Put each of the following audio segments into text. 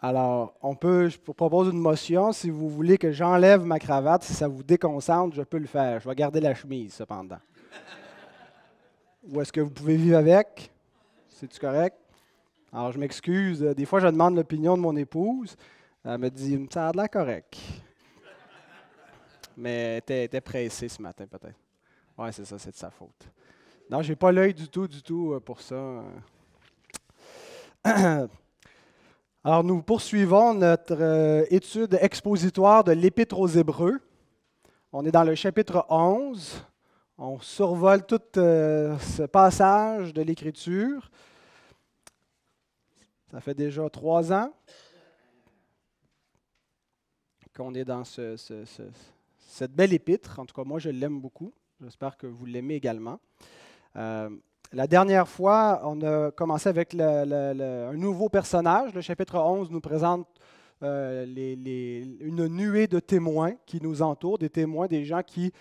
Alors, je vous propose une motion. Si vous voulez que j'enlève ma cravate, si ça vous déconcentre, je peux le faire. Je vais garder la chemise, cependant. Ou est-ce que vous pouvez vivre avec? C'est-tu correct? Alors, je m'excuse. Des fois, je demande l'opinion de mon épouse. Elle me dit, ça a l'air correct. Mais elle était pressée ce matin, peut-être. Oui, c'est ça, c'est de sa faute. Non, j'ai pas l'œil du tout pour ça. Alors, nous poursuivons notre étude expositoire de l'Épître aux Hébreux. On est dans le chapitre 11. On survole tout ce passage de l'Écriture. Ça fait déjà 3 ans qu'on est dans cette belle épître. En tout cas, moi, je l'aime beaucoup. J'espère que vous l'aimez également. La dernière fois, on a commencé avec un nouveau personnage. Le chapitre 11 nous présente une nuée de témoins qui nous entourent, des témoins, des gens qui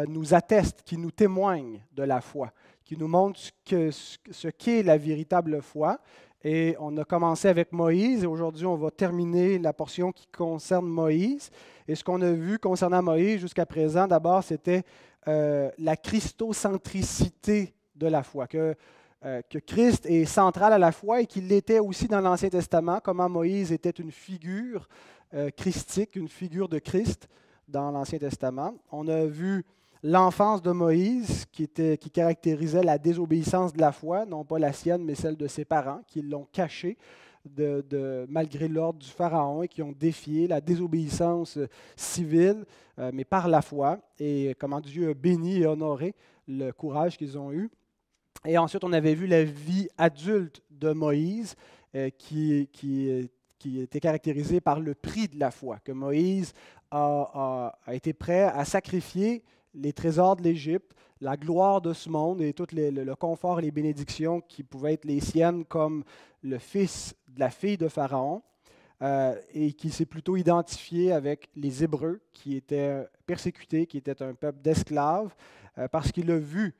nous attestent, qui nous témoignent de la foi, qui nous montrent ce qu'est la véritable foi. Et on a commencé avec Moïse et aujourd'hui, on va terminer la portion qui concerne Moïse. Et ce qu'on a vu concernant Moïse jusqu'à présent, d'abord, c'était la christocentricité de la foi, que Christ est central à la foi et qu'il l'était aussi dans l'Ancien Testament, comment Moïse était une figure christique, une figure de Christ dans l'Ancien Testament. On a vu l'enfance de Moïse qui caractérisait la désobéissance de la foi, non pas la sienne, mais celle de ses parents, qui l'ont caché malgré l'ordre du Pharaon et qui ont défié la désobéissance civile, mais par la foi, et comment Dieu a béni et honoré le courage qu'ils ont eu. Et ensuite, on avait vu la vie adulte de Moïse qui était caractérisée par le prix de la foi, que Moïse a été prêt à sacrifier les trésors de l'Égypte, la gloire de ce monde et tout le confort et les bénédictions qui pouvaient être les siennes comme le fils de la fille de Pharaon, et qui s'est plutôt identifié avec les Hébreux qui étaient persécutés, qui étaient un peuple d'esclaves, parce qu'il a vu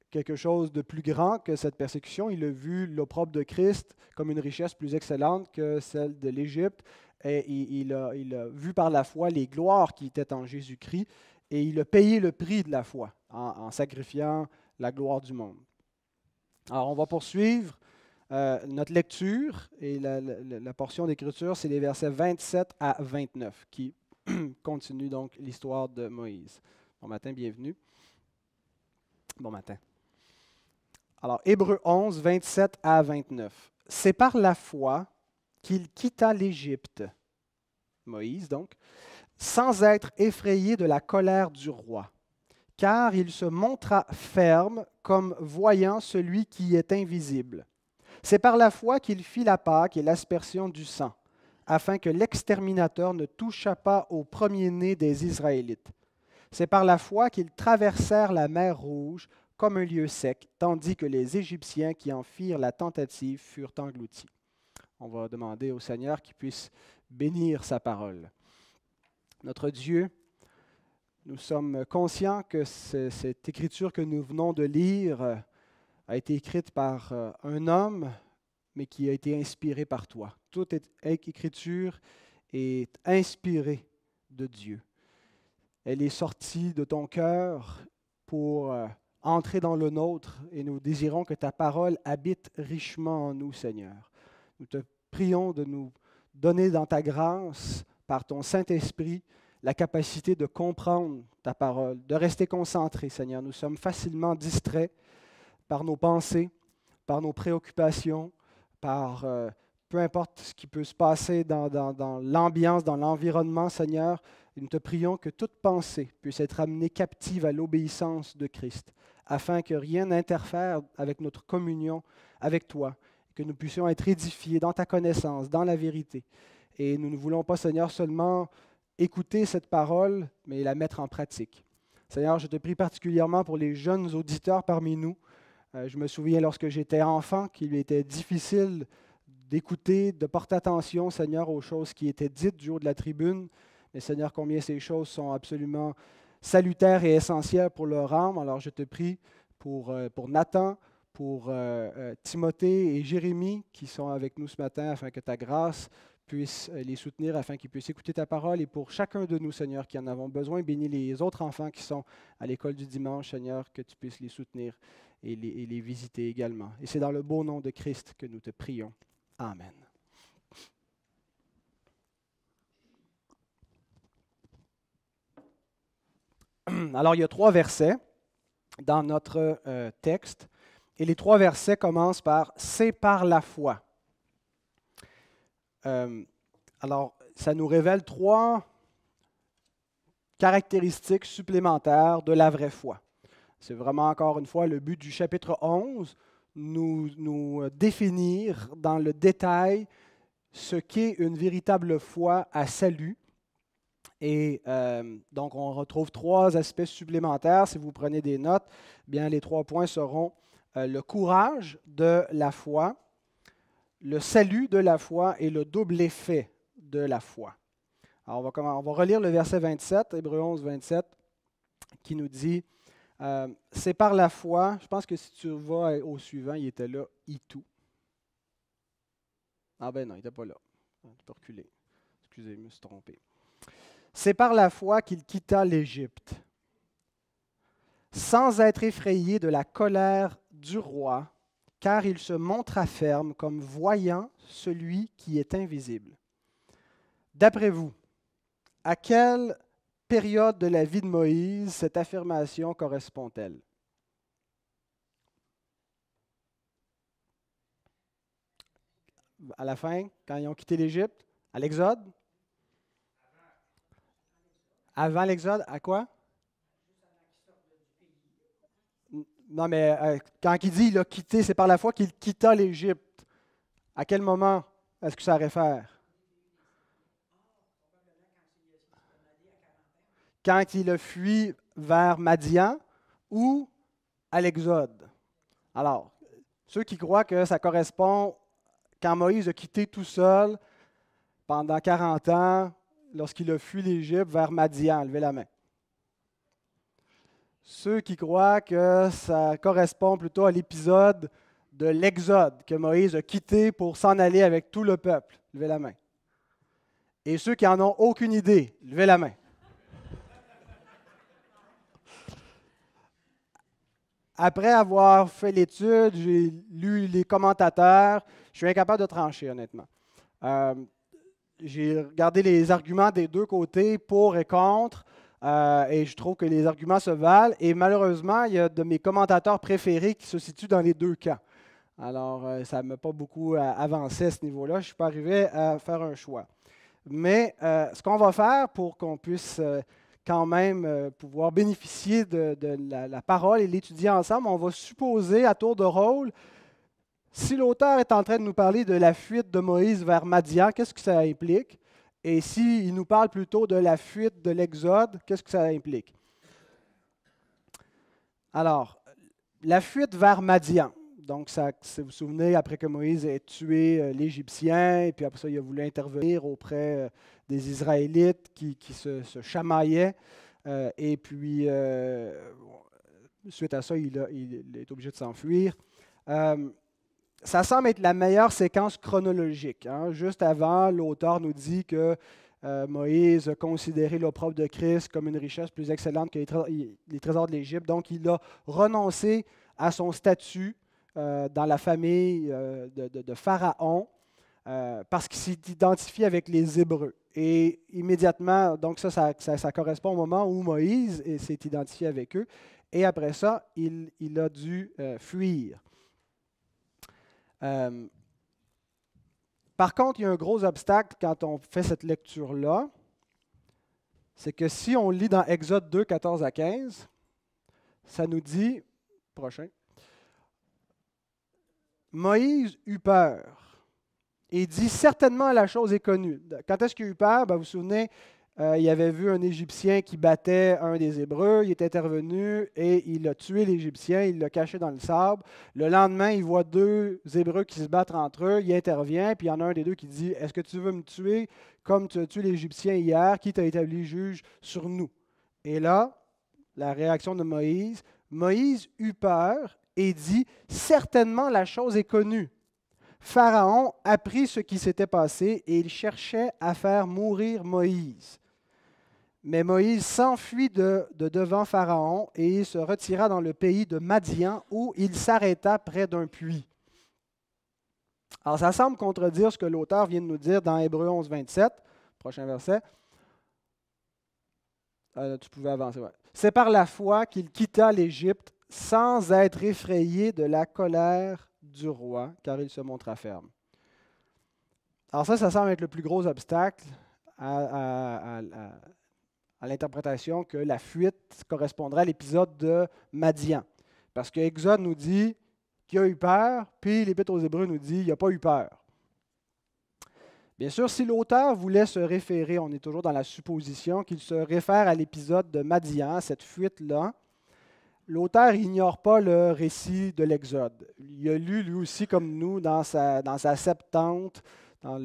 quelque chose de plus grand que cette persécution. Il a vu l'opprobre de Christ comme une richesse plus excellente que celle de l'Égypte. Et il a vu par la foi les gloires qui étaient en Jésus-Christ. Et il a payé le prix de la foi en sacrifiant la gloire du monde. Alors, on va poursuivre notre lecture. Et la portion d'écriture, c'est les versets 27 à 29 qui continuent donc l'histoire de Moïse. Bon matin, bienvenue. Bon matin. Alors, Hébreux 11, 27 à 29. C'est par la foi qu'il quitta l'Égypte, Moïse donc, sans être effrayé de la colère du roi, car il se montra ferme comme voyant celui qui est invisible. C'est par la foi qu'il fit la Pâque et l'aspersion du sang, afin que l'exterminateur ne touchât pas au premier-né des Israélites. C'est par la foi qu'ils traversèrent la mer Rouge comme un lieu sec, tandis que les Égyptiens qui en firent la tentative furent engloutis. On va demander au Seigneur qu'il puisse bénir sa parole. Notre Dieu, nous sommes conscients que cette écriture que nous venons de lire a été écrite par un homme, mais qui a été inspirée par toi. Toute écriture est inspirée de Dieu. Elle est sortie de ton cœur pour entrer dans le nôtre et nous désirons que ta parole habite richement en nous, Seigneur. Nous te prions de nous donner dans ta grâce, par ton Saint-Esprit, la capacité de comprendre ta parole, de rester concentrés, Seigneur. Nous sommes facilement distraits par nos pensées, par nos préoccupations, par peu importe ce qui peut se passer dans l'ambiance, dans l'environnement, Seigneur. Nous te prions que toute pensée puisse être amenée captive à l'obéissance de Christ, afin que rien n'interfère avec notre communion avec toi, que nous puissions être édifiés dans ta connaissance, dans la vérité. Et nous ne voulons pas, Seigneur, seulement écouter cette parole, mais la mettre en pratique. Seigneur, je te prie particulièrement pour les jeunes auditeurs parmi nous. Je me souviens lorsque j'étais enfant qu'il était difficile d'écouter, de porter attention, Seigneur, aux choses qui étaient dites du haut de la tribune. Mais Seigneur, combien ces choses sont absolument salutaires et essentielles pour leur âme. Alors je te prie pour Nathan, pour Timothée et Jérémie qui sont avec nous ce matin, afin que ta grâce puisse les soutenir, afin qu'ils puissent écouter ta parole. Et pour chacun de nous, Seigneur, qui en avons besoin, bénis les autres enfants qui sont à l'école du dimanche, Seigneur, que tu puisses les soutenir et les visiter également. Et c'est dans le beau nom de Christ que nous te prions. Amen. Alors, il y a 3 versets dans notre texte, et les 3 versets commencent par « C'est par la foi ». Alors, ça nous révèle 3 caractéristiques supplémentaires de la vraie foi. C'est vraiment, encore une fois, le but du chapitre 11, nous définir dans le détail ce qu'est une véritable foi à salut. Et donc, on retrouve 3 aspects supplémentaires. Si vous prenez des notes, bien, les 3 points seront le courage de la foi, le salut de la foi et le double effet de la foi. Alors, on va relire le verset 27, Hébreux 11, 27, qui nous dit c'est par la foi. Je pense que si tu vas au suivant, il était là, Itou. Ah ben non, il n'était pas là. Tu peux reculer. Excusez, je me suis trompé. C'est par la foi qu'il quitta l'Égypte, sans être effrayé de la colère du roi, car il se montra ferme comme voyant celui qui est invisible. D'après vous, à quelle période de la vie de Moïse cette affirmation correspond-elle? À la fin, quand ils ont quitté l'Égypte? À l'Exode? Avant l'Exode, à quoi? Non, mais quand il dit qu'il a quitté, c'est par la foi qu'il quitta l'Égypte. À quel moment est-ce que ça réfère? Quand il a fui vers Madian ou à l'Exode? Alors, ceux qui croient que ça correspond quand Moïse a quitté tout seul pendant 40 ans, lorsqu'il a fui l'Égypte vers Madian, levez la main. Ceux qui croient que ça correspond plutôt à l'épisode de l'Exode, que Moïse a quitté pour s'en aller avec tout le peuple, levez la main. Et ceux qui n'en ont aucune idée, levez la main. Après avoir fait l'étude, j'ai lu les commentateurs, je suis incapable de trancher, honnêtement. J'ai regardé les arguments des 2 côtés, pour et contre, et je trouve que les arguments se valent. Et malheureusement, il y a de mes commentateurs préférés qui se situent dans les 2 camps. Alors, ça ne m'a pas beaucoup avancé à ce niveau-là. Je ne suis pas arrivé à faire un choix. Mais ce qu'on va faire pour qu'on puisse quand même pouvoir bénéficier de la parole et l'étudier ensemble, on va supposer à tour de rôle, si l'auteur est en train de nous parler de la fuite de Moïse vers Madian, qu'est-ce que ça implique? Et s'il nous parle plutôt de la fuite de l'Exode, qu'est-ce que ça implique? Alors, la fuite vers Madian. Donc, ça, si vous vous souvenez, après que Moïse ait tué l'Égyptien, et puis après ça, il a voulu intervenir auprès des Israélites qui se chamaillaient. Et puis, suite à ça, il est obligé de s'enfuir. Ça semble être la meilleure séquence chronologique. Juste avant, l'auteur nous dit que Moïse a considéré l'opprobre de Christ comme une richesse plus excellente que les trésors de l'Égypte. Donc, il a renoncé à son statut dans la famille de Pharaon parce qu'il s'est identifié avec les Hébreux. Et immédiatement, donc ça correspond au moment où Moïse s'est identifié avec eux. Et après ça, il a dû fuir. Par contre, il y a un gros obstacle quand on fait cette lecture-là, c'est que si on lit dans Exode 2, 14 à 15, ça nous dit, prochain, Moïse eut peur et dit certainement la chose est connue. Quand est-ce qu'il a eu peur? Vous vous souvenez, il avait vu un Égyptien qui battait un des Hébreux, il est intervenu et il a tué l'Égyptien, il l'a caché dans le sable. Le lendemain, il voit 2 Hébreux qui se battent entre eux, il intervient, puis il y en a un des 2 qui dit « Est-ce que tu veux me tuer comme tu as tué l'Égyptien hier, qui t'a établi juge sur nous? » Et là, la réaction de Moïse, Moïse eut peur et dit, « Certainement la chose est connue. » Pharaon apprit ce qui s'était passé et il cherchait à faire mourir Moïse. Mais Moïse s'enfuit de devant Pharaon et il se retira dans le pays de Madian où il s'arrêta près d'un puits. Alors ça semble contredire ce que l'auteur vient de nous dire dans Hébreux 11, 27, prochain verset. Tu pouvais avancer, ouais. C'est par la foi qu'il quitta l'Égypte sans être effrayé de la colère du roi, car il se montra ferme. Alors ça semble être le plus gros obstacle à l'interprétation que la fuite correspondrait à l'épisode de Madian. Parce que Exode nous dit qu'il a eu peur, puis l'Épître aux Hébreux nous dit qu'il n'a pas eu peur. Bien sûr, si l'auteur voulait se référer, on est toujours dans la supposition qu'il se réfère à l'épisode de Madian, cette fuite-là, l'auteur ignore pas le récit de l'Exode. Il a lu, lui aussi, comme nous, dans sa Septante, dans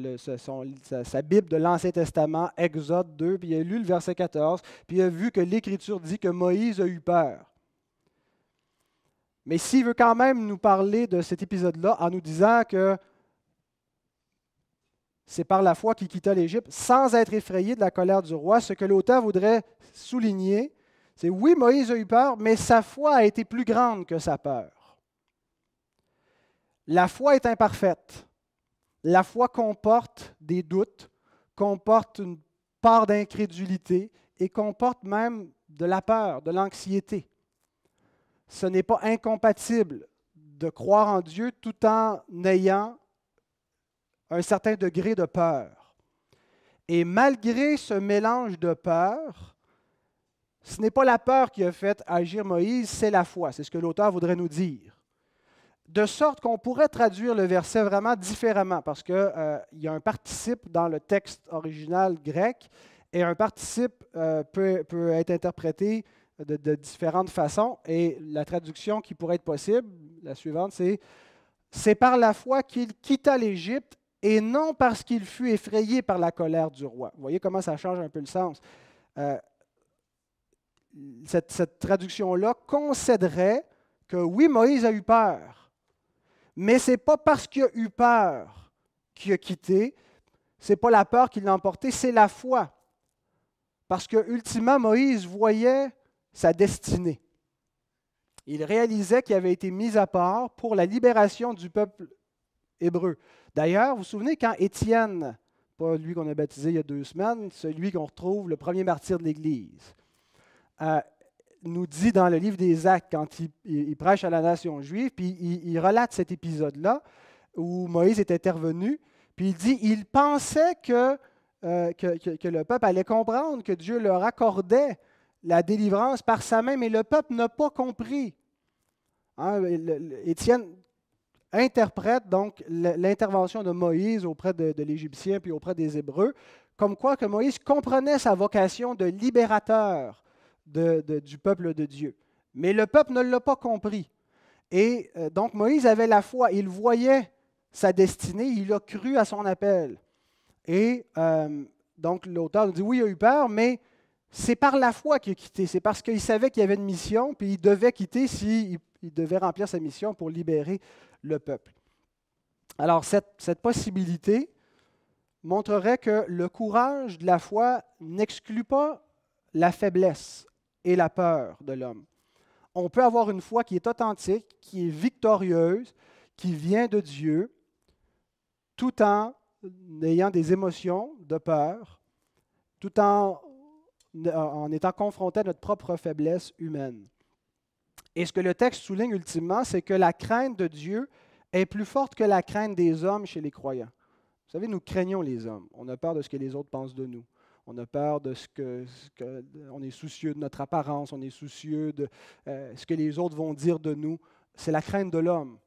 sa Bible de l'Ancien Testament, Exode 2, puis il a lu le verset 14, puis il a vu que l'Écriture dit que Moïse a eu peur. Mais s'il veut quand même nous parler de cet épisode-là en nous disant que c'est par la foi qu'il quitta l'Égypte sans être effrayé de la colère du roi, ce que l'auteur voudrait souligner, c'est oui, Moïse a eu peur, mais sa foi a été plus grande que sa peur. La foi est imparfaite. La foi comporte des doutes, comporte une part d'incrédulité et comporte même de la peur, de l'anxiété. Ce n'est pas incompatible de croire en Dieu tout en ayant un certain degré de peur. Et malgré ce mélange de peur, ce n'est pas la peur qui a fait agir Moïse, c'est la foi. C'est ce que l'auteur voudrait nous dire. De sorte qu'on pourrait traduire le verset vraiment différemment, parce qu'il y a un participe dans le texte original grec, et un participe peut être interprété de différentes façons. Et la traduction qui pourrait être possible, la suivante, c'est par la foi qu'il quitta l'Égypte, et non parce qu'il fut effrayé par la colère du roi. Vous voyez comment ça change un peu le sens. Cette traduction-là concéderait que oui, Moïse a eu peur, mais ce n'est pas parce qu'il a eu peur qu'il a quitté, ce n'est pas la peur qui l'a emporté, c'est la foi. Parce que, ultimement, Moïse voyait sa destinée. Il réalisait qu'il avait été mis à part pour la libération du peuple hébreu. D'ailleurs, vous vous souvenez quand Étienne, pas lui qu'on a baptisé il y a 2 semaines, celui qu'on retrouve, le premier martyr de l'Église, nous dit dans le livre des Actes, quand il prêche à la nation juive, puis il relate cet épisode-là où Moïse est intervenu, puis il dit, il pensait que le peuple allait comprendre que Dieu leur accordait la délivrance par sa main, mais le peuple n'a pas compris. Étienne interprète donc l'intervention de Moïse auprès de l'Égyptien puis auprès des Hébreux, comme quoi que Moïse comprenait sa vocation de libérateur du peuple de Dieu. Mais le peuple ne l'a pas compris. Et donc Moïse avait la foi, il voyait sa destinée, il a cru à son appel. Et donc l'auteur nous dit, oui, il a eu peur, mais c'est par la foi qu'il a quitté. C'est parce qu'il savait qu'il y avait une mission, puis il devait quitter s'il devait remplir sa mission pour libérer le peuple. Alors cette possibilité montrerait que le courage de la foi n'exclut pas la faiblesse et la peur de l'homme. On peut avoir une foi qui est authentique, qui est victorieuse, qui vient de Dieu, tout en ayant des émotions de peur, tout en étant confronté à notre propre faiblesse humaine. Et ce que le texte souligne ultimement, c'est que la crainte de Dieu est plus forte que la crainte des hommes chez les croyants. Vous savez, nous craignons les hommes. On a peur de ce que les autres pensent de nous. On a peur de on est soucieux de notre apparence, on est soucieux de ce que les autres vont dire de nous. C'est la crainte de l'homme.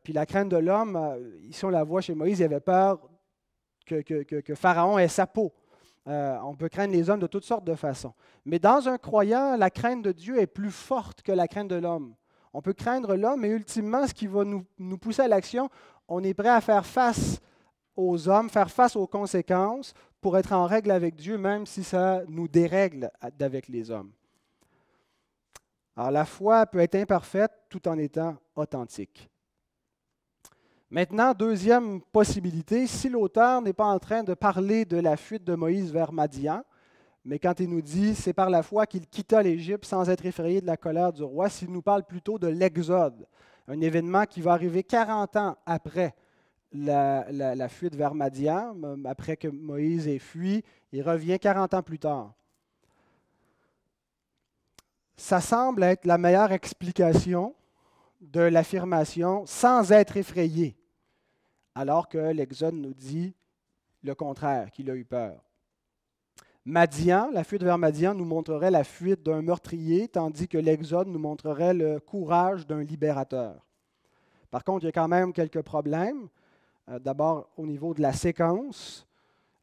Puis la crainte de l'homme, ici on la voit chez Moïse, il avait peur que Pharaon ait sa peau. On peut craindre les hommes de toutes sortes de façons. Mais dans un croyant, la crainte de Dieu est plus forte que la crainte de l'homme. On peut craindre l'homme, mais ultimement, ce qui va nous pousser à l'action, on est prêt à faire face aux hommes, faire face aux conséquences pour être en règle avec Dieu, même si ça nous dérègle d'avec les hommes. Alors, la foi peut être imparfaite tout en étant authentique. Maintenant, deuxième possibilité, si l'auteur n'est pas en train de parler de la fuite de Moïse vers Madian, mais quand il nous dit c'est par la foi qu'il quitta l'Égypte sans être effrayé de la colère du roi, s'il nous parle plutôt de l'Exode, un événement qui va arriver 40 ans après la fuite vers Madian, après que Moïse ait fui, il revient 40 ans plus tard. Ça semble être la meilleure explication de l'affirmation sans être effrayé, alors que l'Exode nous dit le contraire, qu'il a eu peur. Madian, la fuite vers Madian nous montrerait la fuite d'un meurtrier, tandis que l'Exode nous montrerait le courage d'un libérateur. Par contre, il y a quand même quelques problèmes. D'abord, au niveau de la séquence,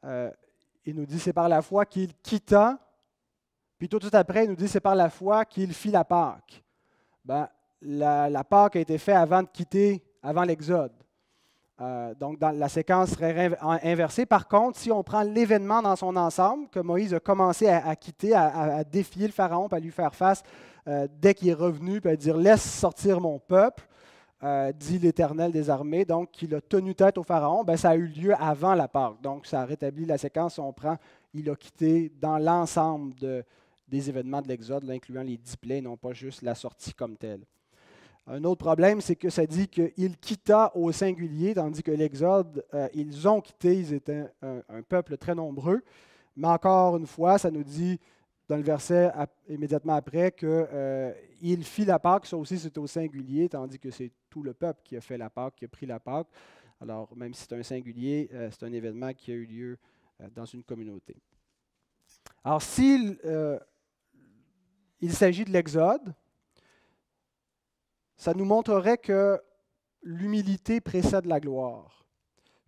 il nous dit c'est par la foi qu'il quitta, puis tout de suite après, il nous dit c'est par la foi qu'il fit la Pâque. La Pâque a été faite avant de quitter, avant l'Exode. Donc, la séquence serait inversée. Par contre, si on prend l'événement dans son ensemble, que Moïse a commencé à quitter, à défier le Pharaon, puis à lui faire face, dès qu'il est revenu, puis à dire « Laisse sortir mon peuple », dit l'Éternel des armées, donc qu'il a tenu tête au Pharaon, ça a eu lieu avant la Pâque. Donc, ça rétablit la séquence. Si on prend, il a quitté dans l'ensemble des événements de l'Exode, incluant les 10 plaies, non pas juste la sortie comme telle. Un autre problème, c'est que ça dit qu'il quitta au singulier, tandis que l'Exode, ils ont quitté, ils étaient un peuple très nombreux. Mais encore une fois, ça nous dit dans le verset immédiatement après qu'il fit la Pâque, ça aussi c'est au singulier, tandis que c'est tout le peuple qui a fait la Pâque, qui a pris la Pâque. Alors, même si c'est un singulier, c'est un événement qui a eu lieu dans une communauté. Alors, s'il s'agit de l'Exode, ça nous montrerait que l'humilité précède la gloire.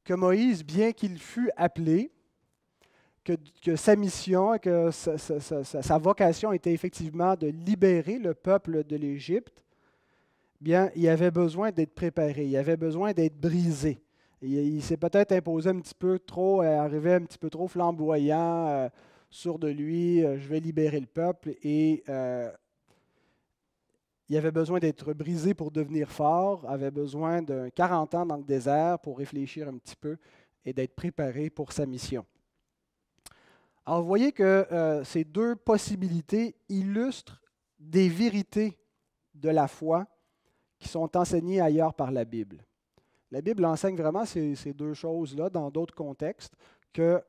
Que Moïse, bien qu'il fût appelé, que sa mission et que sa vocation était effectivement de libérer le peuple de l'Égypte, bien, il avait besoin d'être préparé, il avait besoin d'être brisé. Il s'est peut-être imposé un petit peu trop, arrivé un petit peu trop flamboyant, sûr de lui, je vais libérer le peuple, et il avait besoin d'être brisé pour devenir fort, avait besoin de 40 ans dans le désert pour réfléchir un petit peu et d'être préparé pour sa mission. Alors, vous voyez que ces deux possibilités illustrent des vérités de la foi qui sont enseignées ailleurs par la Bible. La Bible enseigne vraiment ces deux choses-là dans d'autres contextes, que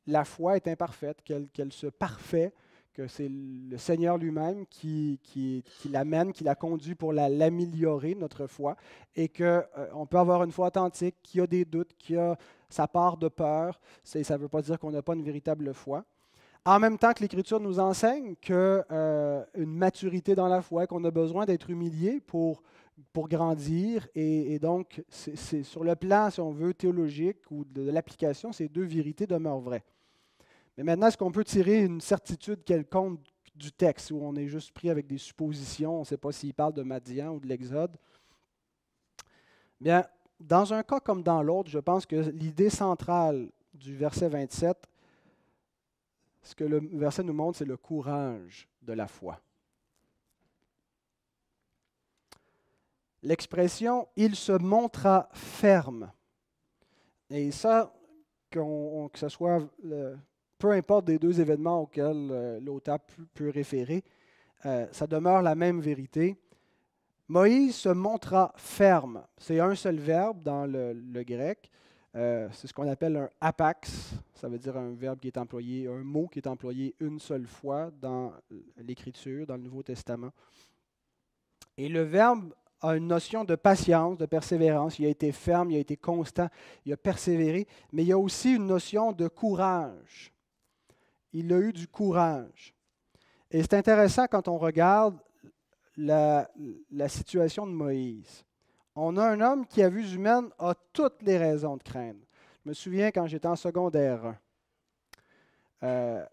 la foi est imparfaite, qu'elle se parfait, que c'est le Seigneur lui-même qui l'amène, qui la conduit pour l'améliorer, notre foi, et qu'on peut avoir une foi authentique, qui a des doutes, qui a sa part de peur. Ça ne veut pas dire qu'on n'a pas une véritable foi. En même temps que l'Écriture nous enseigne qu'une maturité dans la foi, qu'on a besoin d'être humilié pour grandir. Et donc, c'est sur le plan, si on veut, théologique ou de l'application, ces deux vérités demeurent vraies. Mais maintenant, est-ce qu'on peut tirer une certitude quelconque du texte où on est juste pris avec des suppositions, on ne sait pas s'il parle de Madian ou de l'Exode? Bien, dans un cas comme dans l'autre, je pense que l'idée centrale du verset 27, ce que le verset nous montre, c'est le courage de la foi. L'expression « il se montra ferme », et ça, que ce soit peu importe des deux événements auxquels l'auteur peut référer, ça demeure la même vérité. Moïse se montra ferme. C'est un seul verbe dans le grec. C'est ce qu'on appelle un hapax. Ça veut dire un verbe qui est employé, un mot qui est employé une seule fois dans l'Écriture, dans le Nouveau Testament. Et le verbe a une notion de patience, de persévérance. Il a été ferme, il a été constant, il a persévéré, mais il y a aussi une notion de courage. Il a eu du courage. Et c'est intéressant quand on regarde la situation de Moïse. On a un homme qui, à vue humaine, a toutes les raisons de craindre. Je me souviens quand j'étais en secondaire 1,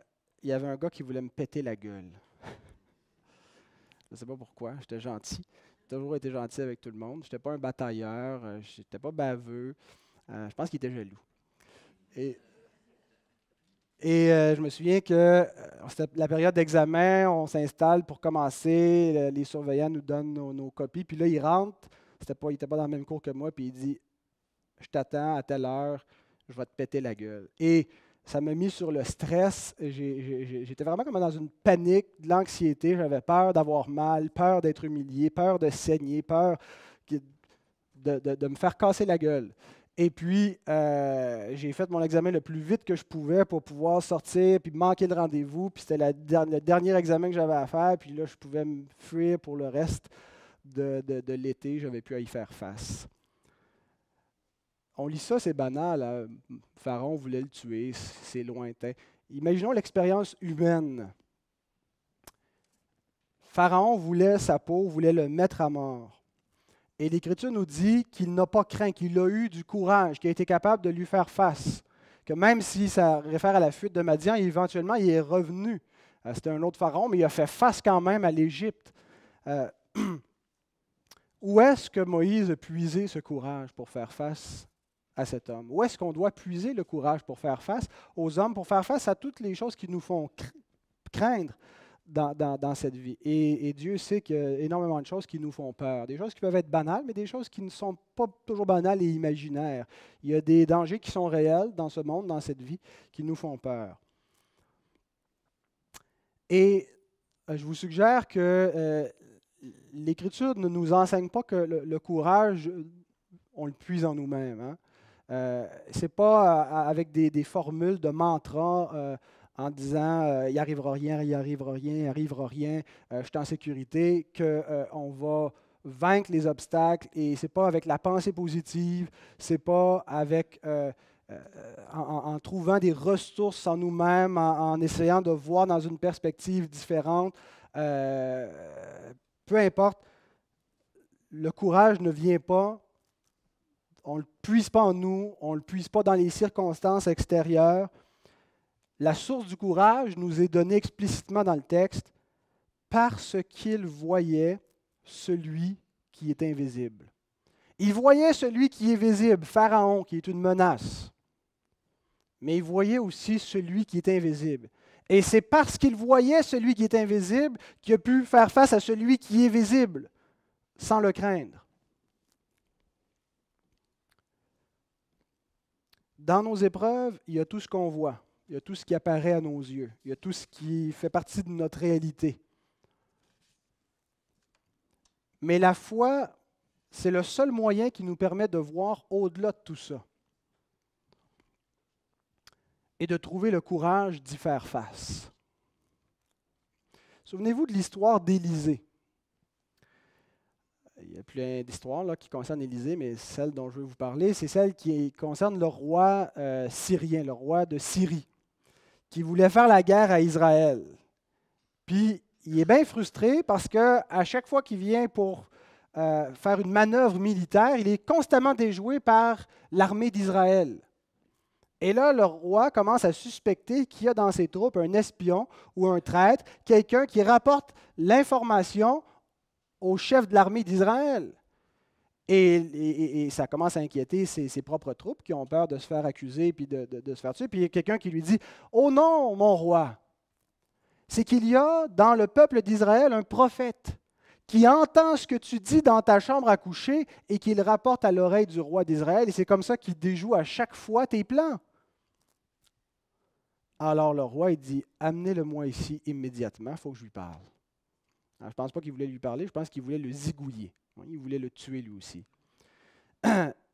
il y avait un gars qui voulait me péter la gueule. Je ne sais pas pourquoi, j'étais gentil. J'ai toujours été gentil avec tout le monde. Je n'étais pas un batailleur, je n'étais pas baveux. Je pense qu'il était jaloux. Et je me souviens qu'on c'était la période d'examen, on s'installe pour commencer, les surveillants nous donnent nos copies, puis là, il rentre, il n'était pas dans le même cours que moi, puis il dit, je t'attends à telle heure, je vais te péter la gueule. Et ça m'a mis sur le stress, j'étais vraiment comme dans une panique, de l'anxiété, j'avais peur d'avoir mal, peur d'être humilié, peur de saigner, peur de me faire casser la gueule. Et puis, j'ai fait mon examen le plus vite que je pouvais pour pouvoir sortir, puis manquer le rendez-vous. Puis c'était le dernier examen que j'avais à faire. Puis là, je pouvais me fuir pour le reste de l'été. Je n'avais plus à y faire face. On lit ça, c'est banal. Hein? Pharaon voulait le tuer, c'est lointain. Imaginons l'expérience humaine. Pharaon voulait sa peau, voulait le mettre à mort. Et l'Écriture nous dit qu'il n'a pas craint, qu'il a eu du courage, qu'il a été capable de lui faire face. Que même si ça réfère à la fuite de Madian, éventuellement, il est revenu. C'était un autre pharaon, mais il a fait face quand même à l'Égypte. Où est-ce que Moïse a puisé ce courage pour faire face à cet homme? Où est-ce qu'on doit puiser le courage pour faire face aux hommes, pour faire face à toutes les choses qui nous font craindre dans cette vie? Et Dieu sait qu'il y a énormément de choses qui nous font peur. Des choses qui peuvent être banales, mais des choses qui ne sont pas toujours banales et imaginaires. Il y a des dangers qui sont réels dans ce monde, dans cette vie, qui nous font peur. Et je vous suggère que l'Écriture ne nous enseigne pas que le courage, on le puise en nous-mêmes. Hein? Ce n'est pas avec des formules de mantra en disant il n'y arrivera rien, il n'y arrivera rien, il n'y arrivera rien, je suis en sécurité, qu'on va vaincre les obstacles. Et ce n'est pas avec la pensée positive, ce n'est pas avec en trouvant des ressources en nous-mêmes, en essayant de voir dans une perspective différente. Peu importe, le courage ne vient pas, on ne le puise pas en nous, on ne le puise pas dans les circonstances extérieures. La source du courage nous est donnée explicitement dans le texte parce qu'il voyait celui qui est invisible. Il voyait celui qui est visible, Pharaon, qui est une menace. Mais il voyait aussi celui qui est invisible. Et c'est parce qu'il voyait celui qui est invisible qu'il a pu faire face à celui qui est visible, sans le craindre. Dans nos épreuves, il y a tout ce qu'on voit, il y a tout ce qui apparaît à nos yeux, il y a tout ce qui fait partie de notre réalité. Mais la foi, c'est le seul moyen qui nous permet de voir au-delà de tout ça et de trouver le courage d'y faire face. Souvenez-vous de l'histoire d'Élisée. Il y a plein d'histoires qui concernent Élisée, mais celle dont je vais vous parler, c'est celle qui concerne le roi syrien, le roi de Syrie, qui voulait faire la guerre à Israël. Puis, il est bien frustré parce qu'à chaque fois qu'il vient pour faire une manœuvre militaire, il est constamment déjoué par l'armée d'Israël. Et là, le roi commence à suspecter qu'il y a dans ses troupes un espion ou un traître, quelqu'un qui rapporte l'information au chef de l'armée d'Israël. Et ça commence à inquiéter ses propres troupes qui ont peur de se faire accuser et de se faire tuer. Puis il y a quelqu'un qui lui dit « Oh non, mon roi, c'est qu'il y a dans le peuple d'Israël un prophète qui entend ce que tu dis dans ta chambre à coucher et qui le rapporte à l'oreille du roi d'Israël. Et c'est comme ça qu'il déjoue à chaque fois tes plans. » Alors le roi il dit « Amenez-le-moi ici immédiatement, il faut que je lui parle. » Alors, je ne pense pas qu'il voulait lui parler, je pense qu'il voulait le zigouiller. Il voulait le tuer lui aussi.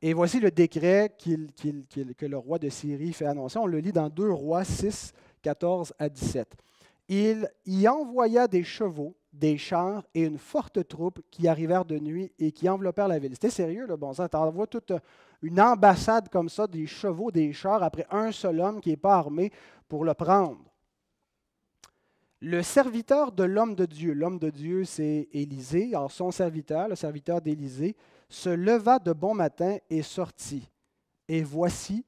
Et voici le décret que le roi de Syrie fait annoncer. On le lit dans 2 Rois 6, 14 à 17. Il y envoya des chevaux, des chars et une forte troupe qui arrivèrent de nuit et qui enveloppèrent la ville. C'était sérieux, là, bon sang. Tu envoies toute une ambassade comme ça, des chevaux, des chars, après un seul homme qui n'est pas armé pour le prendre. Le serviteur de l'homme de Dieu c'est Élisée, alors son serviteur, le serviteur d'Élisée, se leva de bon matin et sortit. Et voici,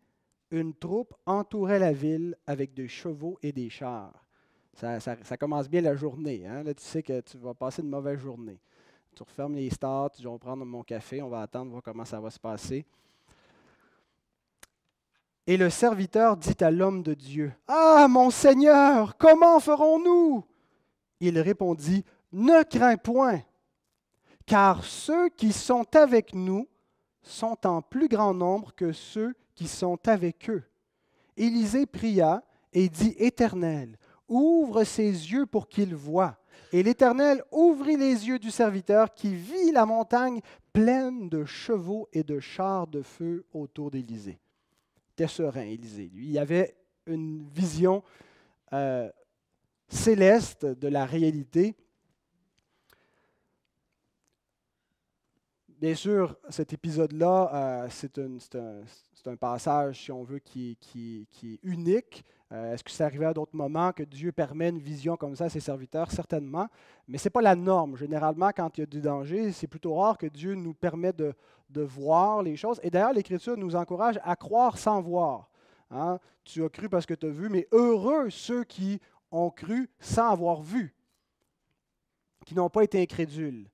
une troupe entourait la ville avec des chevaux et des chars. Ça commence bien la journée. Hein? Là, tu sais que tu vas passer une mauvaise journée. Tu refermes les stars, tu vas prendre mon café, on va attendre, voir comment ça va se passer. Et le serviteur dit à l'homme de Dieu, « Ah, mon Seigneur, comment ferons-nous » Il répondit, « Ne crains point, car ceux qui sont avec nous sont en plus grand nombre que ceux qui sont avec eux. » Élisée pria et dit, « Éternel, ouvre ses yeux pour qu'il voie. » Et l'Éternel ouvrit les yeux du serviteur qui vit la montagne pleine de chevaux et de chars de feu autour d'Élisée. Il était serein, Élisée. Lui, il avait une vision céleste de la réalité. Bien sûr, cet épisode-là, c'est un passage, si on veut, qui est unique. Est-ce que ça arrivait à d'autres moments que Dieu permet une vision comme ça à ses serviteurs? Certainement, mais ce n'est pas la norme. Généralement, quand il y a du danger, c'est plutôt rare que Dieu nous permette de voir les choses. Et d'ailleurs, l'Écriture nous encourage à croire sans voir. Hein? Tu as cru parce que tu as vu, mais heureux ceux qui ont cru sans avoir vu, qui n'ont pas été incrédules.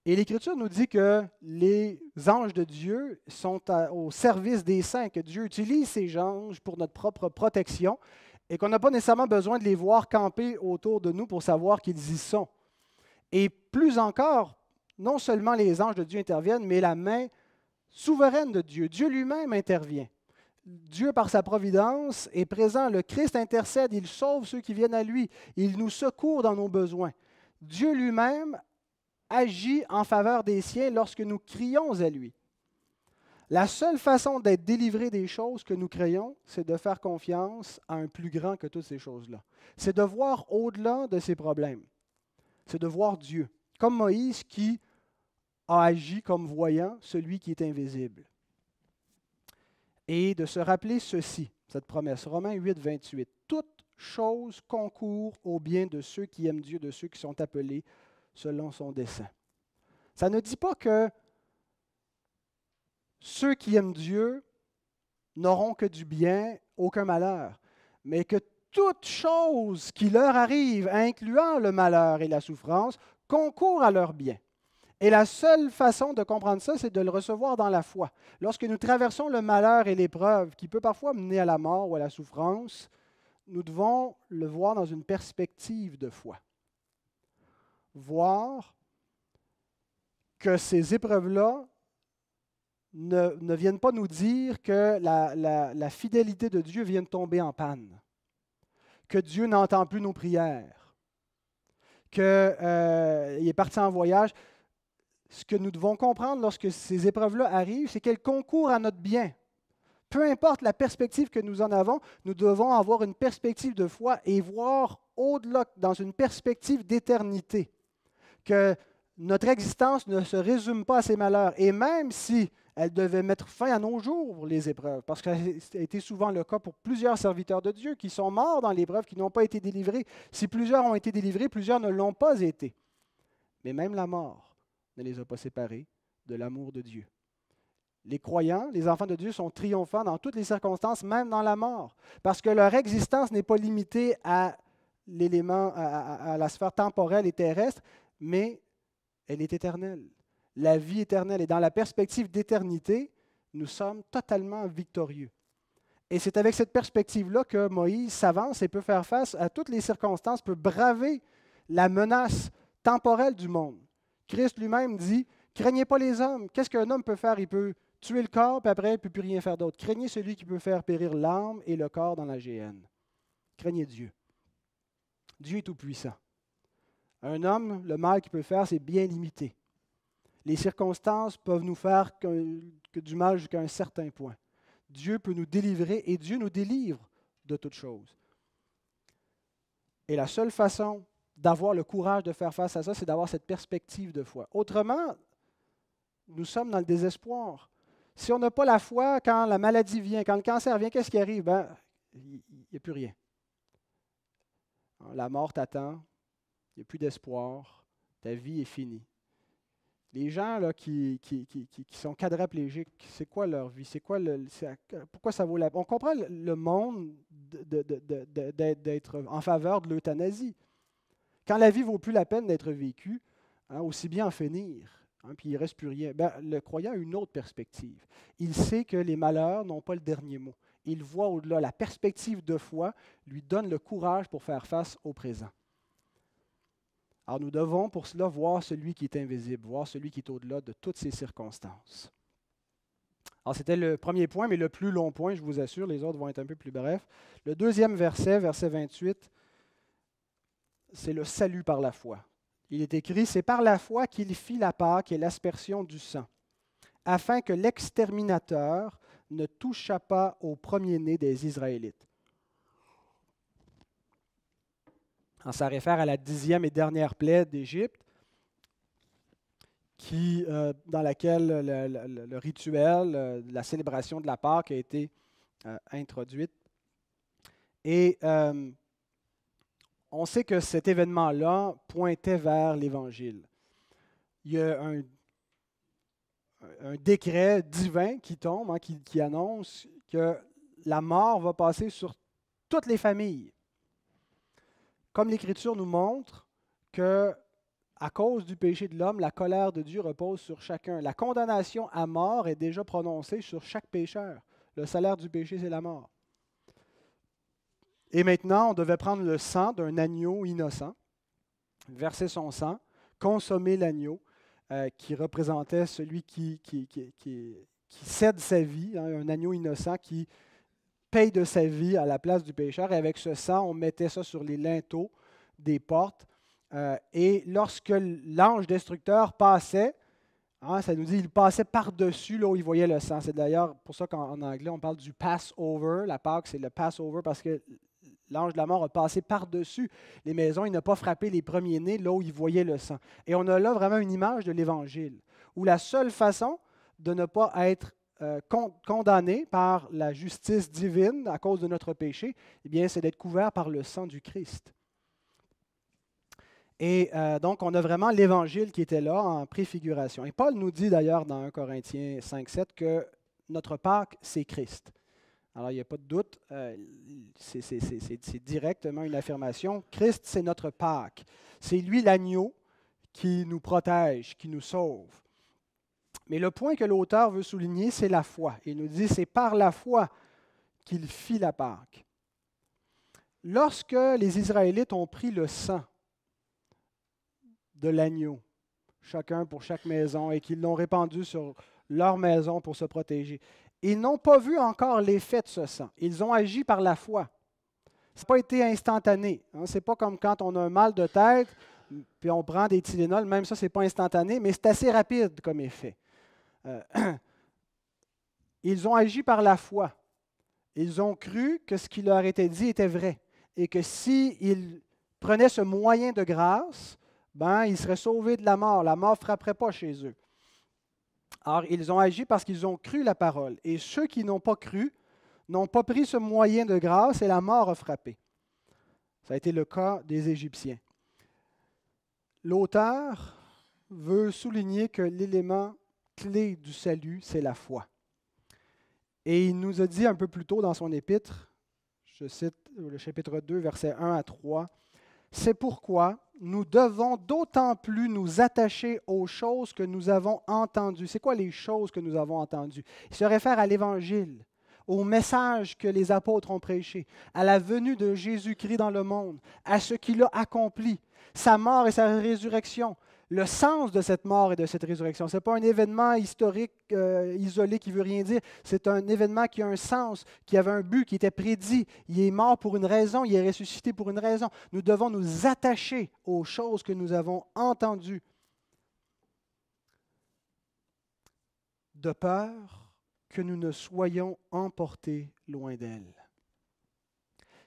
Et l'Écriture nous dit que les anges de Dieu sont au service des saints, que Dieu utilise ces anges pour notre propre protection et qu'on n'a pas nécessairement besoin de les voir camper autour de nous pour savoir qu'ils y sont. Et plus encore, non seulement les anges de Dieu interviennent, mais la main souveraine de Dieu. Dieu lui-même intervient. Dieu, par sa providence, est présent. Le Christ intercède, il sauve ceux qui viennent à lui. Il nous secourt dans nos besoins. Dieu lui-même agit en faveur des siens lorsque nous crions à lui. La seule façon d'être délivré des choses que nous craignons, c'est de faire confiance à un plus grand que toutes ces choses-là. C'est de voir au-delà de ces problèmes. C'est de voir Dieu, comme Moïse qui a agi comme voyant celui qui est invisible. Et de se rappeler ceci, cette promesse, Romains 8, 28. « Toute chose concourt au bien de ceux qui aiment Dieu, de ceux qui sont appelés selon son dessein. » Ça ne dit pas que ceux qui aiment Dieu n'auront que du bien, aucun malheur, mais que toute chose qui leur arrive, incluant le malheur et la souffrance, concourt à leur bien. Et la seule façon de comprendre ça, c'est de le recevoir dans la foi. Lorsque nous traversons le malheur et l'épreuve, qui peut parfois mener à la mort ou à la souffrance, nous devons le voir dans une perspective de foi. Voir que ces épreuves-là ne viennent pas nous dire que la fidélité de Dieu vient de tomber en panne, que Dieu n'entend plus nos prières, qu'il est parti en voyage. Ce que nous devons comprendre lorsque ces épreuves-là arrivent, c'est qu'elles concourent à notre bien. Peu importe la perspective que nous en avons, nous devons avoir une perspective de foi et voir au-delà, dans une perspective d'éternité, que notre existence ne se résume pas à ces malheurs. Et même si elle devait mettre fin à nos jours, les épreuves, parce que ça a été souvent le cas pour plusieurs serviteurs de Dieu qui sont morts dans l'épreuve, qui n'ont pas été délivrés. Si plusieurs ont été délivrés, plusieurs ne l'ont pas été. Mais même la mort ne les a pas séparés de l'amour de Dieu. Les croyants, les enfants de Dieu, sont triomphants dans toutes les circonstances, même dans la mort, parce que leur existence n'est pas limitée à l'élément, à la sphère temporelle et terrestre, mais elle est éternelle. La vie éternelle. Et dans la perspective d'éternité, nous sommes totalement victorieux. Et c'est avec cette perspective-là que Moïse s'avance et peut faire face à toutes les circonstances, peut braver la menace temporelle du monde. Christ lui-même dit, « Craignez pas les hommes. Qu'est-ce qu'un homme peut faire? Il peut tuer le corps, puis après, il ne peut plus rien faire d'autre. Craignez celui qui peut faire périr l'âme et le corps dans la géhenne. » Craignez Dieu. Dieu est tout-puissant. Un homme, le mal qu'il peut faire, c'est bien limité. Les circonstances peuvent nous faire que du mal jusqu'à un certain point. Dieu peut nous délivrer et Dieu nous délivre de toutes choses. Et la seule façon d'avoir le courage de faire face à ça, c'est d'avoir cette perspective de foi. Autrement, nous sommes dans le désespoir. Si on n'a pas la foi, quand la maladie vient, quand le cancer vient, qu'est-ce qui arrive? Il n'y a plus rien. La mort t'attend, il n'y a plus d'espoir, ta vie est finie. Les gens là, qui sont quadraplégiques, c'est quoi leur vie? Pourquoi ça vaut la peine? On comprend le monde d'être en faveur de l'euthanasie. Quand la vie ne vaut plus la peine d'être vécue, aussi bien en finir, puis il ne reste plus rien. Le croyant a une autre perspective. Il sait que les malheurs n'ont pas le dernier mot. Il voit au-delà. La perspective de foi lui donne le courage pour faire face au présent. Alors nous devons pour cela voir celui qui est invisible, voir celui qui est au-delà de toutes ces circonstances. Alors c'était le premier point, mais le plus long point, je vous assure, les autres vont être un peu plus brefs. Le deuxième verset, verset 28, c'est le salut par la foi. Il est écrit, « C'est par la foi qu'il fit la Pâque et l'aspersion du sang, afin que l'exterminateur ne touchât pas au premier-né des Israélites. » Ça réfère à la 10e et dernière plaie d'Égypte, dans laquelle le rituel, la célébration de la Pâque a été introduite. Et on sait que cet événement-là pointait vers l'Évangile. Il y a un décret divin qui tombe, qui annonce que la mort va passer sur toutes les familles. Comme l'Écriture nous montre que, à cause du péché de l'homme, la colère de Dieu repose sur chacun. La condamnation à mort est déjà prononcée sur chaque pécheur. Le salaire du péché, c'est la mort. Et maintenant, on devait prendre le sang d'un agneau innocent, verser son sang, consommer l'agneau, qui représentait celui qui cède sa vie, un agneau innocent qui paye de sa vie à la place du pécheur. Et avec ce sang, on mettait ça sur les linteaux des portes. Et lorsque l'ange destructeur passait, ça nous dit il passait par-dessus là où il voyait le sang. C'est d'ailleurs pour ça qu'en anglais, on parle du Passover. La Pâque, c'est le Passover parce que l'ange de la mort a passé par-dessus les maisons. Il n'a pas frappé les premiers-nés là où il voyait le sang. Et on a là vraiment une image de l'Évangile, où la seule façon de ne pas être condamné par la justice divine à cause de notre péché, eh bien, c'est d'être couvert par le sang du Christ. Et donc, on a vraiment l'Évangile qui était là en préfiguration. Et Paul nous dit d'ailleurs dans 1 Corinthiens 5,7 que notre Pâque, c'est Christ. Alors, il n'y a pas de doute, c'est directement une affirmation. Christ, c'est notre Pâque. C'est lui l'agneau qui nous protège, qui nous sauve. Mais le point que l'auteur veut souligner, c'est la foi. Il nous dit, c'est par la foi qu'il fit la Pâque. Lorsque les Israélites ont pris le sang de l'agneau, chacun pour chaque maison, et qu'ils l'ont répandu sur leur maison pour se protéger, ils n'ont pas vu encore l'effet de ce sang. Ils ont agi par la foi. Ça n'a pas été instantané. Ce n'est pas comme quand on a un mal de tête, puis on prend des Tylenol, même ça, ce n'est pas instantané, mais c'est assez rapide comme effet. Ils ont agi par la foi. Ils ont cru que ce qui leur était dit était vrai et que s'ils prenaient ce moyen de grâce, ils seraient sauvés de la mort. La mort ne frapperait pas chez eux. Alors, ils ont agi parce qu'ils ont cru la parole. Et ceux qui n'ont pas cru n'ont pas pris ce moyen de grâce et la mort a frappé. Ça a été le cas des Égyptiens. L'auteur veut souligner que l'élément clé du salut, c'est la foi. Et il nous a dit un peu plus tôt dans son épître, je cite le chapitre 2, versets 1 à 3, « C'est pourquoi nous devons d'autant plus nous attacher aux choses que nous avons entendues. » C'est quoi les choses que nous avons entendues? Il se réfère à l'Évangile, au message que les apôtres ont prêché, à la venue de Jésus-Christ dans le monde, à ce qu'il a accompli, sa mort et sa résurrection, le sens de cette mort et de cette résurrection. Ce n'est pas un événement historique isolé qui ne veut rien dire. C'est un événement qui a un sens, qui avait un but, qui était prédit. Il est mort pour une raison, il est ressuscité pour une raison. Nous devons nous attacher aux choses que nous avons entendues, de peur que nous ne soyons emportés loin d'elle.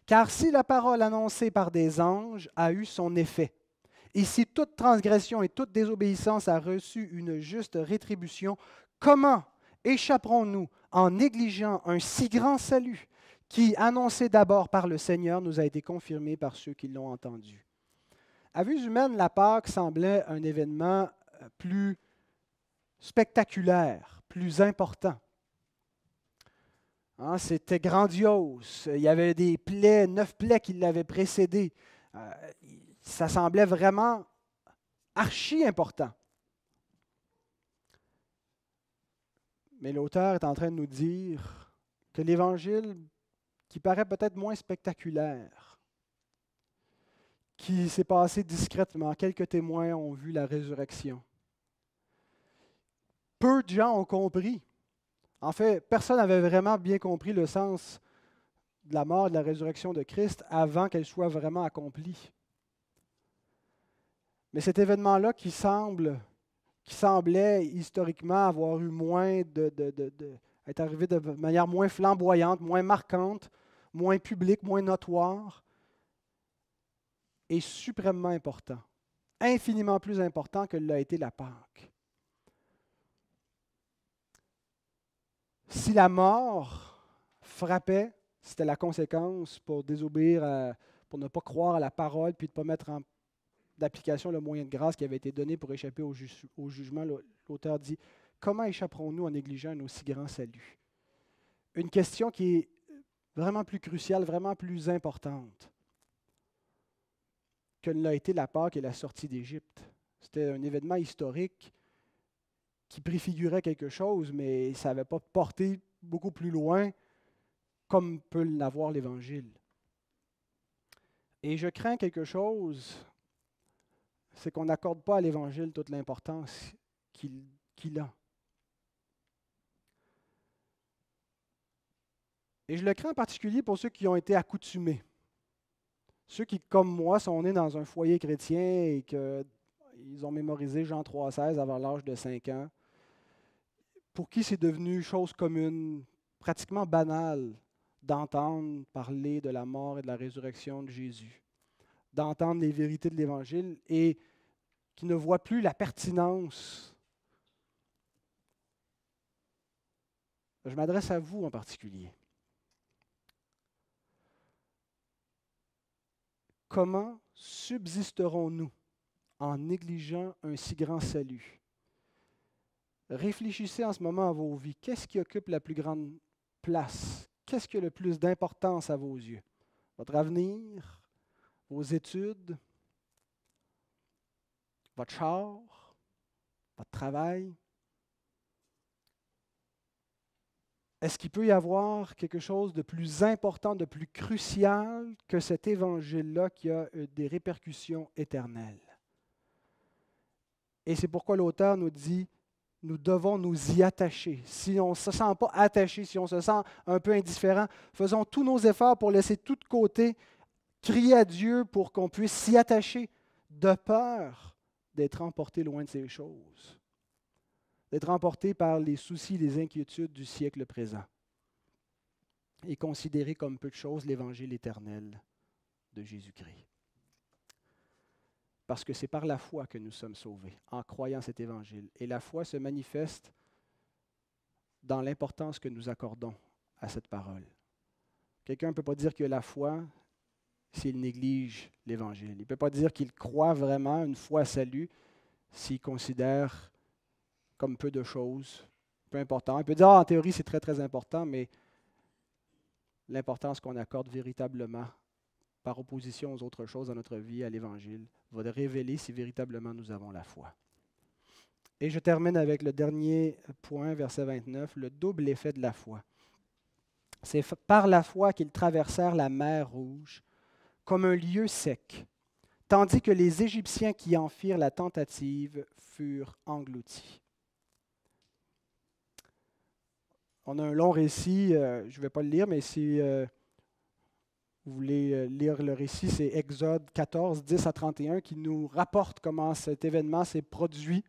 Car si la parole annoncée par des anges a eu son effet, et si toute transgression et toute désobéissance a reçu une juste rétribution, comment échapperons-nous en négligeant un si grand salut qui, annoncé d'abord par le Seigneur, nous a été confirmé par ceux qui l'ont entendu? À vue humaine, la Pâque semblait un événement plus spectaculaire, plus important. C'était grandiose. Il y avait des plaies, 9 plaies qui l'avaient précédé. Ça semblait vraiment archi important. Mais l'auteur est en train de nous dire que l'Évangile, qui paraît peut-être moins spectaculaire, qui s'est passé discrètement, quelques témoins ont vu la résurrection. Peu de gens ont compris. En fait, personne n'avait vraiment bien compris le sens de la mort et de la résurrection de Christ avant qu'elle soit vraiment accomplie. Mais cet événement-là qui semblait historiquement avoir eu être arrivé de manière moins flamboyante, moins marquante, moins publique, moins notoire, est suprêmement important, infiniment plus important que l'a été la Pâque. Si la mort frappait, c'était la conséquence pour désobéir, pour ne pas croire à la parole, puis de ne pas mettre d'application le moyen de grâce qui avait été donné pour échapper au jugement, l'auteur dit « Comment échapperons-nous en négligeant un aussi grand salut ?» Une question qui est vraiment plus cruciale, vraiment plus importante que ne l'a été la Pâque et la sortie d'Égypte. C'était un événement historique qui préfigurait quelque chose, mais ça n'avait pas porté beaucoup plus loin comme peut l'avoir l'Évangile. Et je crains quelque chose, c'est qu'on n'accorde pas à l'Évangile toute l'importance qu'il a. Et je le crains en particulier pour ceux qui ont été accoutumés. Ceux qui, comme moi, sont nés dans un foyer chrétien et qu'ils ont mémorisé Jean 3,16 avant l'âge de 5 ans, pour qui c'est devenu chose commune, pratiquement banale, d'entendre parler de la mort et de la résurrection de Jésus, d'entendre les vérités de l'Évangile et qui ne voient plus la pertinence. Je m'adresse à vous en particulier. Comment subsisterons-nous en négligeant un si grand salut? Réfléchissez en ce moment à vos vies. Qu'est-ce qui occupe la plus grande place? Qu'est-ce qui a le plus d'importance à vos yeux? Votre avenir, vos études, votre char, votre travail? Est-ce qu'il peut y avoir quelque chose de plus important, de plus crucial que cet évangile-là qui a des répercussions éternelles? Et c'est pourquoi l'auteur nous dit, nous devons nous y attacher. Si on ne se sent pas attaché, si on se sent un peu indifférent, faisons tous nos efforts pour laisser tout de côté, crier à Dieu pour qu'on puisse s'y attacher, de peur d'être emporté loin de ces choses, d'être emporté par les soucis, les inquiétudes du siècle présent et considérer comme peu de choses l'Évangile éternel de Jésus-Christ. Parce que c'est par la foi que nous sommes sauvés, en croyant cet Évangile. Et la foi se manifeste dans l'importance que nous accordons à cette parole. Quelqu'un ne peut pas dire qu'il a la foi s'il néglige l'Évangile. Il ne peut pas dire qu'il croit vraiment une foi à salut s'il considère comme peu de choses, peu important. Il peut dire, en théorie, c'est très, très important, mais l'importance qu'on accorde véritablement par opposition aux autres choses dans notre vie, à l'Évangile, va révéler si véritablement nous avons la foi. Et je termine avec le dernier point, verset 29, le double effet de la foi. C'est par la foi qu'ils traversèrent la mer Rouge comme un lieu sec, tandis que les Égyptiens qui en firent la tentative furent engloutis. On a un long récit, je ne vais pas le lire, mais si vous voulez lire le récit, c'est Exode 14, 10 à 31, qui nous rapporte comment cet événement s'est produit.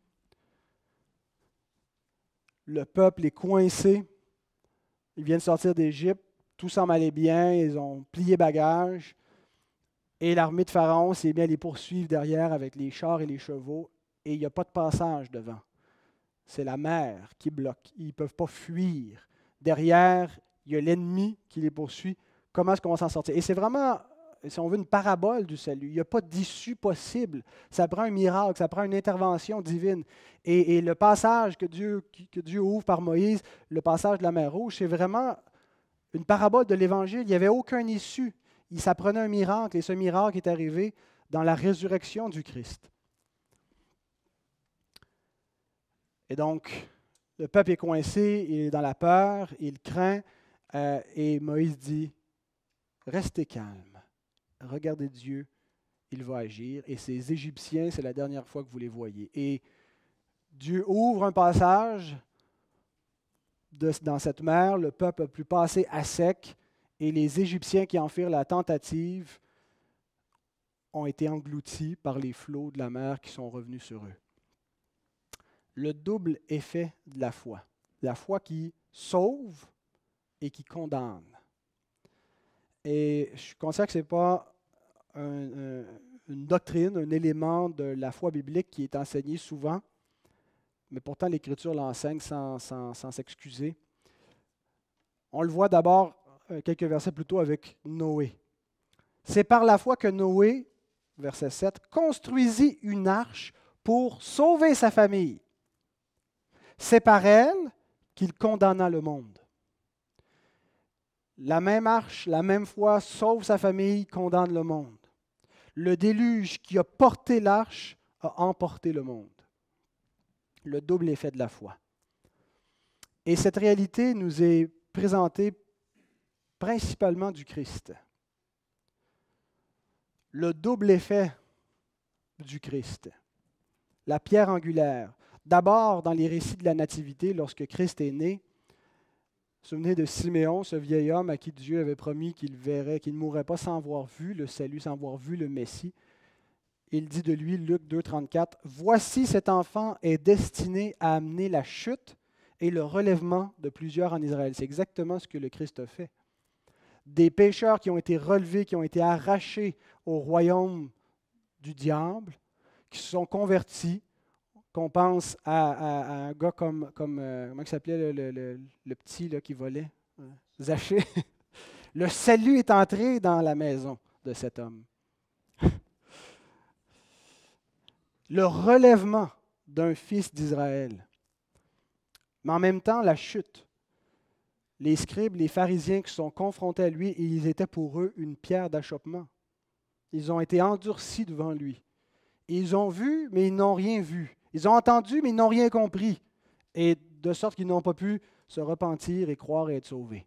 Le peuple est coincé, ils viennent sortir d'Égypte, tout semble aller bien, ils ont plié bagages, et l'armée de Pharaon s'est mise à les poursuivre derrière avec les chars et les chevaux, et il n'y a pas de passage devant. C'est la mer qui bloque, ils ne peuvent pas fuir. Derrière, il y a l'ennemi qui les poursuit. Comment est-ce qu'on va s'en sortir? Et c'est vraiment, si on veut, une parabole du salut. Il n'y a pas d'issue possible. Ça prend un miracle, ça prend une intervention divine. Et le passage que Dieu ouvre par Moïse, le passage de la mer Rouge, c'est vraiment une parabole de l'Évangile. Il n'y avait aucun issue. Il s'apprenait un miracle, et ce miracle est arrivé dans la résurrection du Christ. Et donc, le peuple est coincé, il est dans la peur, il craint. Et Moïse dit, restez calme, regardez Dieu, il va agir. Et ces Égyptiens, c'est la dernière fois que vous les voyez. Et Dieu ouvre un passage dans cette mer, le peuple a pu passer à sec, et les Égyptiens qui en firent la tentative ont été engloutis par les flots de la mer qui sont revenus sur eux. Le double effet de la foi qui sauve et qui condamne. Et je suis conscient que ce n'est pas une doctrine, un élément de la foi biblique qui est enseigné souvent, mais pourtant l'Écriture l'enseigne sans s'excuser. On le voit d'abord quelques versets plus tôt avec Noé. C'est par la foi que Noé, verset 7, construisit une arche pour sauver sa famille. C'est par elle qu'il condamna le monde. La même arche, la même foi, sauve sa famille, condamne le monde. Le déluge qui a porté l'arche a emporté le monde. Le double effet de la foi. Et cette réalité nous est présentée principalement du Christ. Le double effet du Christ. La pierre angulaire. D'abord, dans les récits de la Nativité, lorsque Christ est né, souvenez de Siméon, ce vieil homme à qui Dieu avait promis qu'il ne mourrait pas sans avoir vu le salut, sans avoir vu le Messie. Il dit de lui, Luc 2, 34, « Voici cet enfant est destiné à amener la chute et le relèvement de plusieurs en Israël. » C'est exactement ce que le Christ a fait. Des pécheurs qui ont été relevés, qui ont été arrachés au royaume du diable, qui se sont convertis, qu'on pense à un gars comme comment il s'appelait le petit là, qui volait, Zachée. Le salut est entré dans la maison de cet homme. Le relèvement d'un fils d'Israël. Mais en même temps, la chute. Les scribes, les pharisiens qui sont confrontés à lui, ils étaient pour eux une pierre d'achoppement. Ils ont été endurcis devant lui. Ils ont vu, mais ils n'ont rien vu. Ils ont entendu, mais ils n'ont rien compris. Et de sorte qu'ils n'ont pas pu se repentir et croire et être sauvés.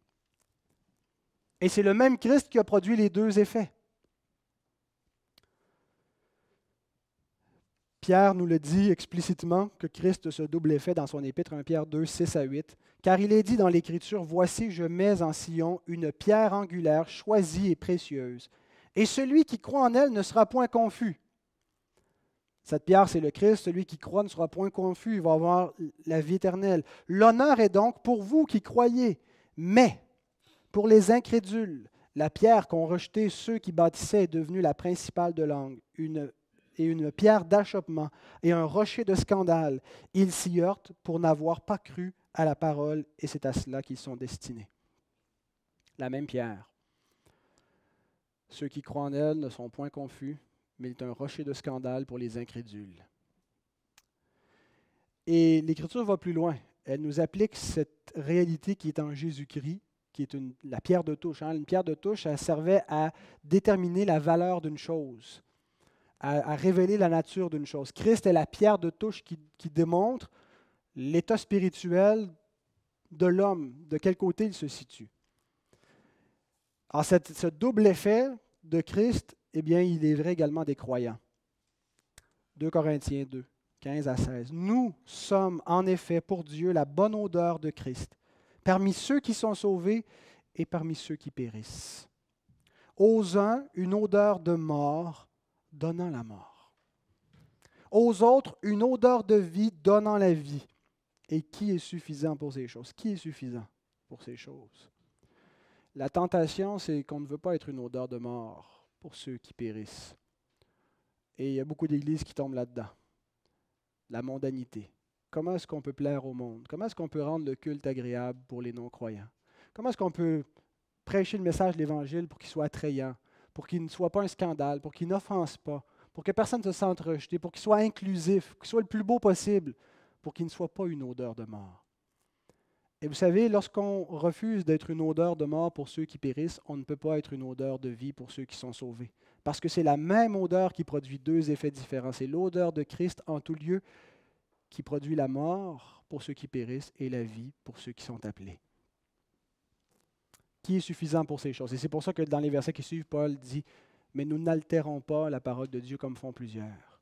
Et c'est le même Christ qui a produit les deux effets. Pierre nous le dit explicitement que Christ a ce double effet dans son épître 1 Pierre 2, 6 à 8. Car il est dit dans l'Écriture, « Voici, je mets en Sion une pierre angulaire choisie et précieuse, et celui qui croit en elle ne sera point confus. » Cette pierre, c'est le Christ. Celui qui croit ne sera point confus. Il va avoir la vie éternelle. L'honneur est donc pour vous qui croyez. Mais pour les incrédules, la pierre qu'ont rejetée ceux qui bâtissaient est devenue la principale de langue, une pierre d'achoppement et un rocher de scandale. Ils s'y heurtent pour n'avoir pas cru à la parole, et c'est à cela qu'ils sont destinés. La même pierre. Ceux qui croient en elle ne sont point confus, mais il est un rocher de scandale pour les incrédules. Et l'Écriture va plus loin. Elle nous applique cette réalité qui est en Jésus-Christ, qui est la pierre de touche. Une pierre de touche, elle servait à déterminer la valeur d'une chose, à révéler la nature d'une chose. Christ est la pierre de touche qui démontre l'état spirituel de l'homme, de quel côté il se situe. Alors, ce double effet de Christ, eh bien, il est vrai également des croyants. 2 Corinthiens 2, 15 à 16. Nous sommes en effet pour Dieu la bonne odeur de Christ, parmi ceux qui sont sauvés et parmi ceux qui périssent. Aux uns, une odeur de mort donnant la mort. Aux autres, une odeur de vie donnant la vie. Et qui est suffisant pour ces choses? Qui est suffisant pour ces choses? La tentation, c'est qu'on ne veut pas être une odeur de mort pour ceux qui périssent. Et il y a beaucoup d'églises qui tombent là-dedans. La mondanité. Comment est-ce qu'on peut plaire au monde? Comment est-ce qu'on peut rendre le culte agréable pour les non-croyants? Comment est-ce qu'on peut prêcher le message de l'Évangile pour qu'il soit attrayant, pour qu'il ne soit pas un scandale, pour qu'il n'offense pas, pour que personne ne se sente rejeté, pour qu'il soit inclusif, pour qu'il soit le plus beau possible, pour qu'il ne soit pas une odeur de mort? Et vous savez, lorsqu'on refuse d'être une odeur de mort pour ceux qui périssent, on ne peut pas être une odeur de vie pour ceux qui sont sauvés. Parce que c'est la même odeur qui produit deux effets différents. C'est l'odeur de Christ en tout lieu qui produit la mort pour ceux qui périssent et la vie pour ceux qui sont appelés. qui est suffisant pour ces choses. Et c'est pour ça que dans les versets qui suivent, Paul dit, mais nous n'altérons pas la parole de Dieu comme font plusieurs.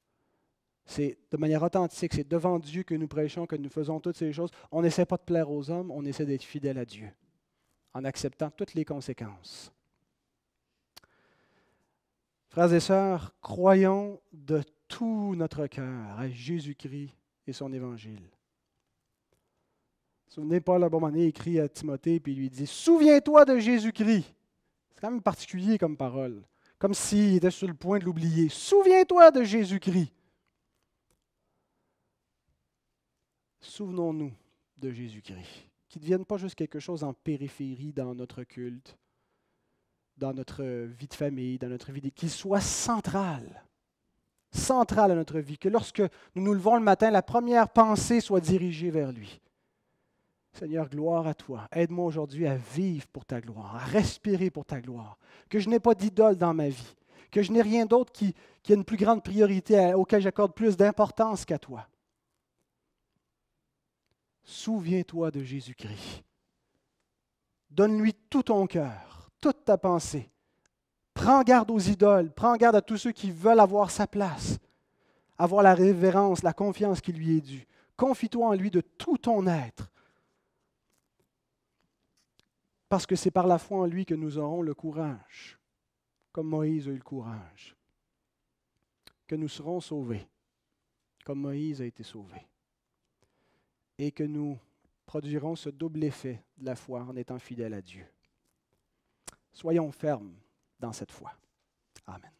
C'est de manière authentique, c'est devant Dieu que nous prêchons, que nous faisons toutes ces choses. On n'essaie pas de plaire aux hommes, on essaie d'être fidèle à Dieu, en acceptant toutes les conséquences. Frères et sœurs, croyons de tout notre cœur à Jésus-Christ et son Évangile. Souvenez, Paul, à un moment donné, écrit à Timothée, puis il lui dit « Souviens-toi de Jésus-Christ ». C'est quand même particulier comme parole, comme s'il était sur le point de l'oublier. « Souviens-toi de Jésus-Christ ». Souvenons-nous de Jésus-Christ, qu'il ne devienne pas juste quelque chose en périphérie dans notre culte, dans notre vie de famille, dans notre vie, qu'il soit central à notre vie, que lorsque nous nous levons le matin, la première pensée soit dirigée vers lui. Seigneur, gloire à toi. Aide-moi aujourd'hui à vivre pour ta gloire, à respirer pour ta gloire, que je n'ai pas d'idole dans ma vie, que je n'ai rien d'autre qui a une plus grande priorité, auquel j'accorde plus d'importance qu'à toi. Souviens-toi de Jésus-Christ. Donne-lui tout ton cœur, toute ta pensée. Prends garde aux idoles, prends garde à tous ceux qui veulent avoir sa place, avoir la révérence, la confiance qui lui est due. Confie-toi en lui de tout ton être, parce que c'est par la foi en lui que nous aurons le courage, comme Moïse a eu le courage, que nous serons sauvés, comme Moïse a été sauvé, et que nous produirons ce double effet de la foi en étant fidèles à Dieu. Soyons fermes dans cette foi. Amen.